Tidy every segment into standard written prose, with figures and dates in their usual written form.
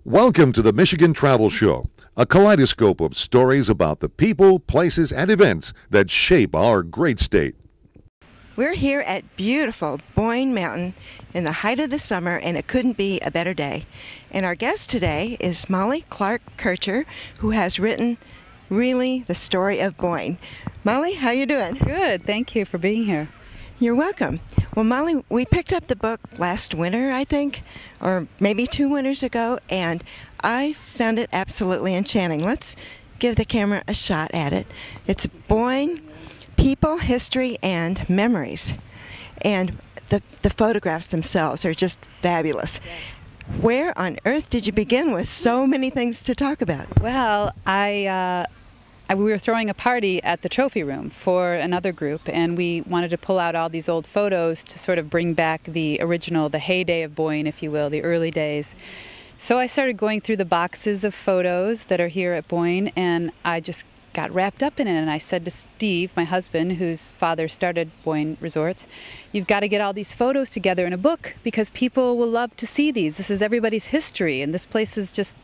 Welcome to the Michigan Travel Show, a kaleidoscope of stories about the people, places, and events that shape our great state. We're here at beautiful Boyne Mountain in the height of the summer, and it couldn't be a better day. And our guest today is Molly Clark Kircher, who has written really the story of Boyne. Molly, how you doing? Good. Thank you for being here. You're welcome. Well, Molly, we picked up the book last winter, I think, or maybe 2 winters ago, and I found it absolutely enchanting. Let's give the camera a shot at it. It's Boyne, People, History, and Memories. And the photographs themselves are just fabulous. Where on earth did you begin with so many things to talk about? Well, we were throwing a party at the trophy room for another group, and we wanted to pull out all these old photos to sort of bring back the original, the heyday of Boyne, if you will, the early days. So I started going through the boxes of photos that are here at Boyne, and I just got wrapped up in it. And I said to Steve, my husband, whose father started Boyne Resorts, you've got to get all these photos together in a book because people will love to see these. This is everybody's history, and this place is just,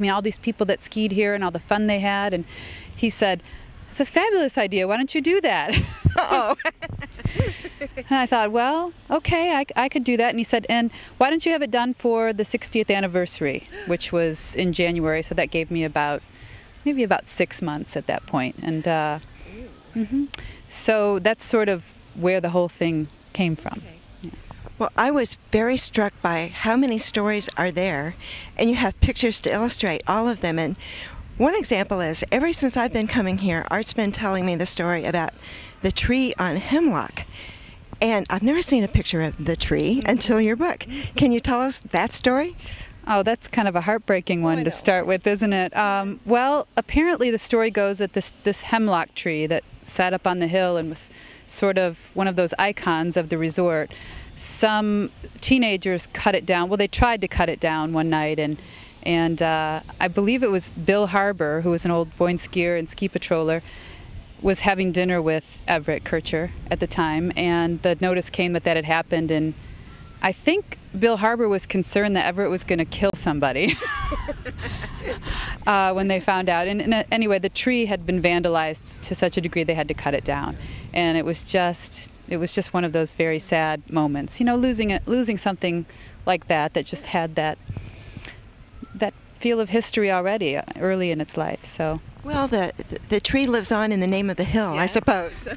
all these people that skied here and all the fun they had. And he said, it's a fabulous idea. Why don't you do that? Uh-oh. And I thought, well, okay, I could do that. And he said, and why don't you have it done for the 60th anniversary, which was in January. So that gave me maybe about 6 months at that point. And so that's sort of where the whole thing came from. Okay. Well, I was very struck by how many stories are there, and you have pictures to illustrate all of them. And one example is, ever since I've been coming here, Art's been telling me the story about the tree on Hemlock. And I've never seen a picture of the tree until your book. Can you tell us that story? Oh, that's kind of a heartbreaking one to start with, isn't it? Well, apparently the story goes that this hemlock tree that sat up on the hill and was sort of one of those icons of the resort, some teenagers cut it down. Well, they tried to cut it down one night, and I believe it was Bill Harbour, who was an old Boyne skier and ski patroller, was having dinner with Everett Kircher at the time, and the notice came that had happened, and I think Bill Harbour was concerned that Everett was going to kill somebody when they found out. And anyway, the tree had been vandalized to such a degree they had to cut it down, and it was just one of those very sad moments. You know, losing something like that just had that feel of history already early in its life. So. Well, the tree lives on in the name of the hill, yes. I suppose.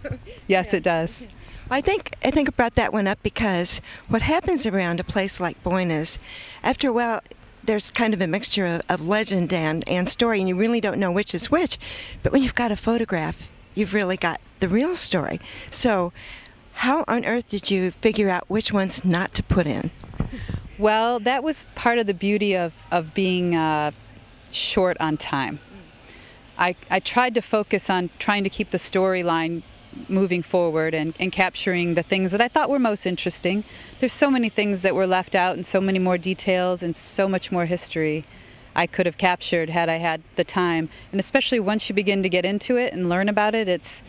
Yes, it does. I think I brought that one up because what happens around a place like Boyne is, after a while, there's kind of a mixture of legend and story, and you really don't know which is which. But when you've got a photograph, you've really got the real story. So how on earth did you figure out which ones not to put in? Well, that was part of the beauty of being short on time. I tried to focus on trying to keep the storyline moving forward and capturing the things that I thought were most interesting. There's so many things that were left out and so many more details and so much more history I could have captured had I had the time. And especially once you begin to get into it and learn about it, it's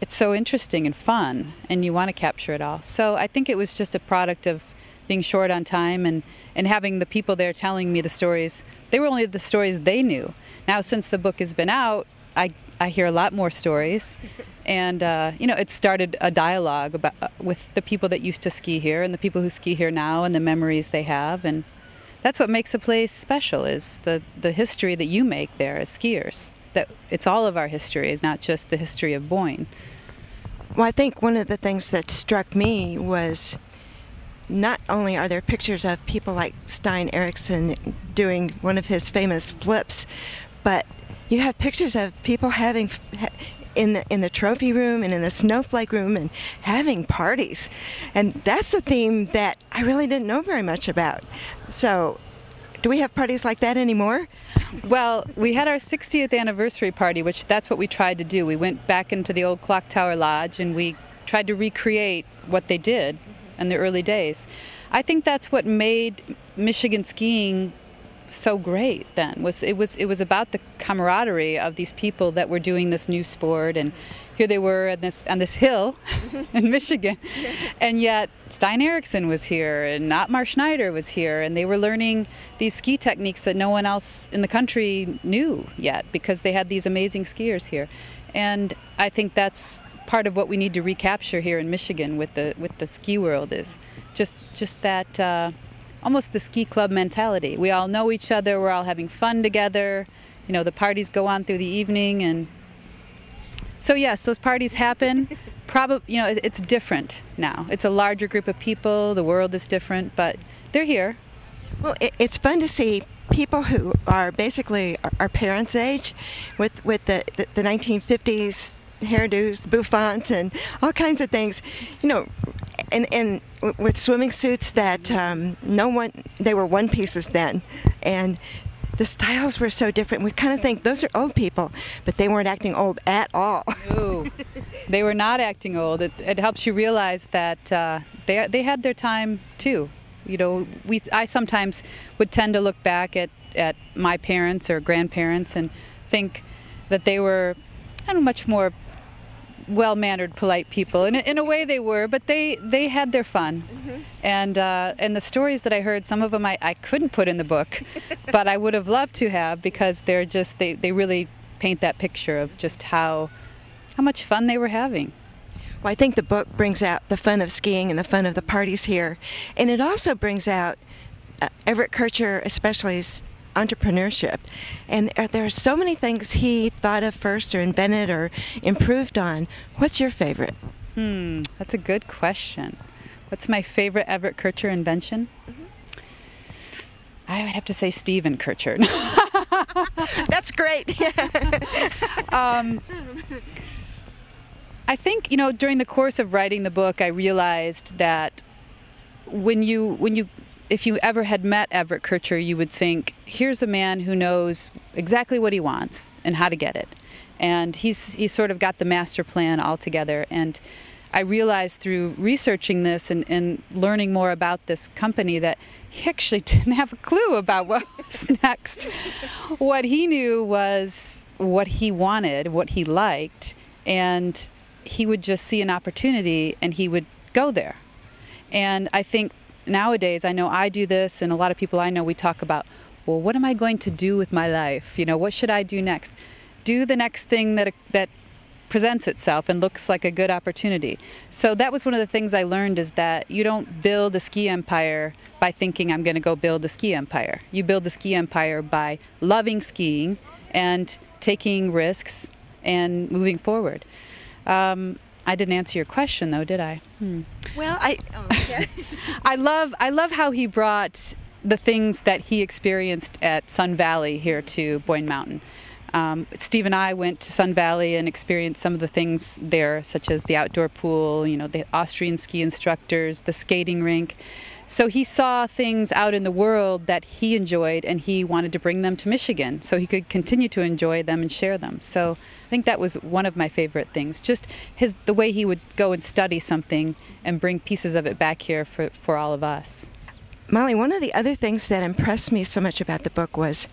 so interesting and fun, and you want to capture it all. So I think it was just a product of being short on time and having the people there telling me the stories. They were only the stories they knew. Now, since the book has been out, I hear a lot more stories. And, it started a dialogue with the people that used to ski here and the people who ski here now and the memories they have. And that's what makes a place special, is the history that you make there as skiers. That it's all of our history, not just the history of Boyne. Well, I think one of the things that struck me was not only are there pictures of people like Stein Eriksen doing one of his famous flips, but you have pictures of people having in the trophy room and in the snowflake room and having parties. And that's a theme that I really didn't know very much about. So do we have parties like that anymore? Well, we had our 60th anniversary party, which that's what we tried to do. We went back into the old Clock Tower Lodge and we tried to recreate what they did in the early days. I think that's what made Michigan skiing so great then. It was about camaraderie of these people that were doing this new sport, and here they were on this hill in Michigan, and yet Stein Eriksen was here and Ottmar Schneider was here, and they were learning these ski techniques that no one else in the country knew yet because they had these amazing skiers here. And I think that's part of what we need to recapture here in Michigan with the ski world, is just that almost the ski club mentality. We all know each other, we're all having fun together, you know, the parties go on through the evening, and so yes, those parties happen. Probably, you know, it's different now. It's a larger group of people, the world is different, but they're here. Well, it's fun to see people who are basically our parents' age with the 1950s hairdos, the bouffant, and all kinds of things, you know, and with swimming suits that they were one pieces then, and the styles were so different. We kind of think those are old people, but they weren't acting old at all. Ooh, they were not acting old. It helps you realize that they had their time too. You know, I sometimes would tend to look back at my parents or grandparents and think that they were, I don't know, much more well-mannered, polite people. In a way they were, but they had their fun. Mm-hmm. And the stories that I heard, some of them I couldn't put in the book, but I would have loved to have, because they're just, they really paint that picture of just how much fun they were having. Well, I think the book brings out the fun of skiing and the fun of the parties here, and it also brings out Everett Kircher, especially's entrepreneurship. And there are so many things he thought of first or invented or improved on. What's your favorite? That's a good question. What's my favorite Everett Kircher invention? Mm-hmm. I would have to say Stephen Kircher. That's great. I think, you know, during the course of writing the book, I realized that if you ever had met Everett Kircher, you would think, here's a man who knows exactly what he wants and how to get it. And he's sort of got the master plan all together. And I realized through researching this and learning more about this company that he actually didn't have a clue about what was next. What he knew was what he wanted, what he liked, and he would just see an opportunity and he would go there. And I think nowadays, I know I do this, and a lot of people I know, we talk about, well, what am I going to do with my life? You know, what should I do next? Do the next thing that presents itself and looks like a good opportunity. So that was one of the things I learned, is that you don't build a ski empire by thinking I'm going to go build a ski empire. You build a ski empire by loving skiing and taking risks and moving forward. I didn't answer your question, though, did I? Well, yeah. I love how he brought the things that he experienced at Sun Valley here to Boyne Mountain. Steve and I went to Sun Valley and experienced some of the things there, such as the outdoor pool, you know, the Austrian ski instructors, the skating rink. So he saw things out in the world that he enjoyed, and he wanted to bring them to Michigan so he could continue to enjoy them and share them. So I think that was one of my favorite things, just the way he would go and study something and bring pieces of it back here for all of us. Molly, one of the other things that impressed me so much about the book was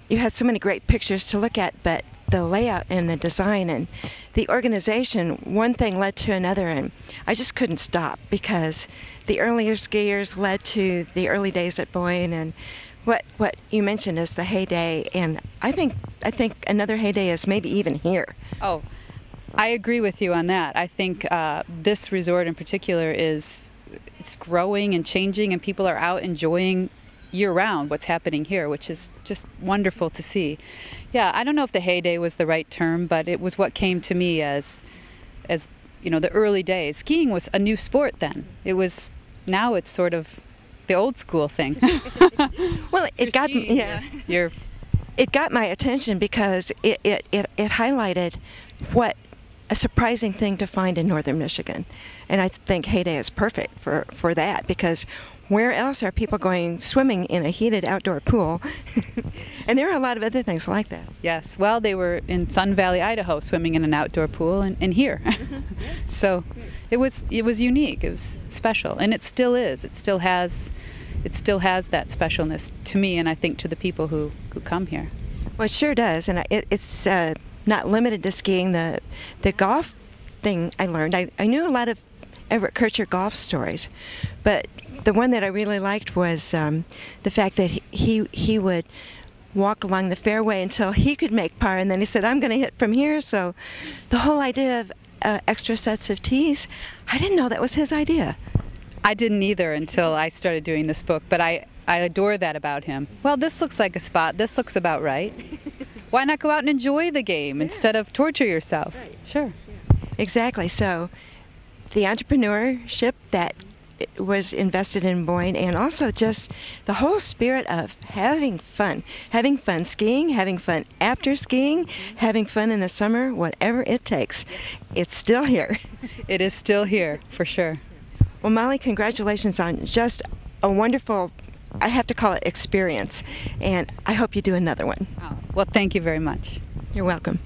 you had so many great pictures to look at, but the layout and the design and the organization, one thing led to another, and I just couldn't stop, because the earlier skiers led to the early days at Boyne, and what you mentioned is the heyday, and I think another heyday is maybe even here. Oh, I agree with you on that. I think this resort in particular it's growing and changing, and people are out enjoying year-round what's happening here, which is just wonderful to see. Yeah, I don't know if the heyday was the right term, but it was what came to me as you know, the early days. Skiing was a new sport then. Now it's sort of the old school thing. Well, it got my attention because it highlighted what a surprising thing to find in northern Michigan, and I think heyday is perfect for that, because where else are people going swimming in a heated outdoor pool? And there are a lot of other things like that. Yes, well, they were in Sun Valley, Idaho, swimming in an outdoor pool, and here. So it was unique. It was special, and it still is. It still has that specialness to me, and I think to the people who come here. Well, it sure does, and it's not limited to skiing. The golf thing I learned, I knew a lot of Everett Kircher golf stories, but the one that I really liked was the fact that he would walk along the fairway until he could make par, and then he said, I'm going to hit from here. So the whole idea of extra sets of tees, I didn't know that was his idea. I didn't either until I started doing this book, but I adore that about him. Well, this looks like a spot. This looks about right. Why not go out and enjoy the game instead of torture yourself? Right. Sure. Exactly. So the entrepreneurship that was invested in Boyne, and also just the whole spirit of having fun skiing, having fun after skiing, having fun in the summer, whatever it takes. It's still here. It is still here, for sure. Well, Molly, congratulations on just a wonderful, I have to call it, experience, and I hope you do another one. Oh, well, thank you very much. You're welcome.